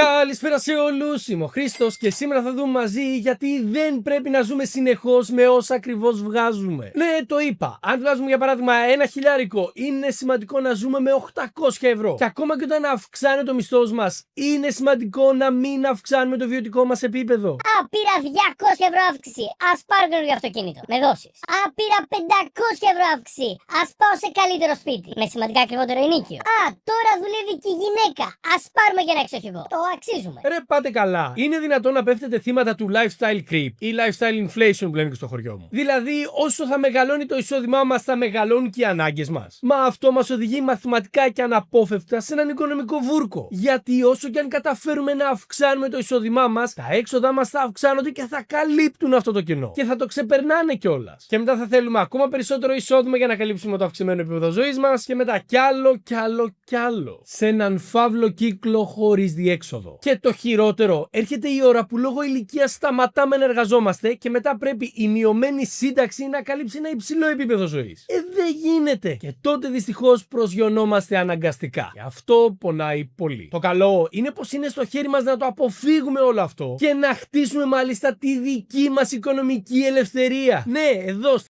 Καλησπέρα σε όλους, είμαι ο Χρήστος και σήμερα θα δούμε μαζί γιατί δεν πρέπει να ζούμε συνεχώς με όσα ακριβώς βγάζουμε. Ναι, το είπα. Αν βγάζουμε για παράδειγμα $1.000, είναι σημαντικό να ζούμε με 800 ευρώ. Και ακόμα και όταν αυξάνεται το μισθός μας, είναι σημαντικό να μην αυξάνουμε το βιωτικό μας επίπεδο. Πήρα 200 ευρώ αύξηση. Ας πάρω καινούργιο αυτοκίνητο. Με δώσεις. Πήρα 500 ευρώ αύξηση. Ας πάω σε καλύτερο σπίτι. Με σημαντικά ακριβότερο ενίκιο. Τώρα δουλεύει και η γυναίκα. Ας πάρουμε και ένα εξοχικό. Το αξίζουμε. Ρε, πάτε καλά. Είναι δυνατόν να πέφτετε θύματα του lifestyle creep ή lifestyle inflation που λέμε και στο χωριό μου. Δηλαδή, όσο θα μεγαλώνει το εισόδημά μας, θα μεγαλώνουν και οι ανάγκες μας. Μα αυτό μας οδηγεί μαθηματικά και αναπόφευκτα σε έναν οικονομικό βούρκο. Γιατί όσο και αν καταφέρουμε να αυξάνουμε το εισόδημά μας, τα έξοδά μας θα αυξάνονται και θα καλύπτουν αυτό το κενό. Και θα το ξεπερνάνε κιόλας. Και μετά θα θέλουμε ακόμα περισσότερο εισόδημα για να καλύψουμε το αυξημένο επίπεδο ζωής μας. Και μετά κι άλλο κι άλλο κι άλλο. Σε έναν φαύλο κύκλο χωρίς διέξοδο. Και το χειρότερο, έρχεται η ώρα που λόγω ηλικίας σταματάμε να εργαζόμαστε και μετά πρέπει η μειωμένη σύνταξη να καλύψει ένα υψηλό επίπεδο ζωής. Δεν γίνεται. Και τότε δυστυχώς προσγειωνόμαστε αναγκαστικά. Και αυτό πονάει πολύ. Το καλό είναι πως είναι στο χέρι μας να το αποφύγουμε όλο αυτό και να χτίσουμε μάλιστα τη δική μας οικονομική ελευθερία. Ναι, εδώ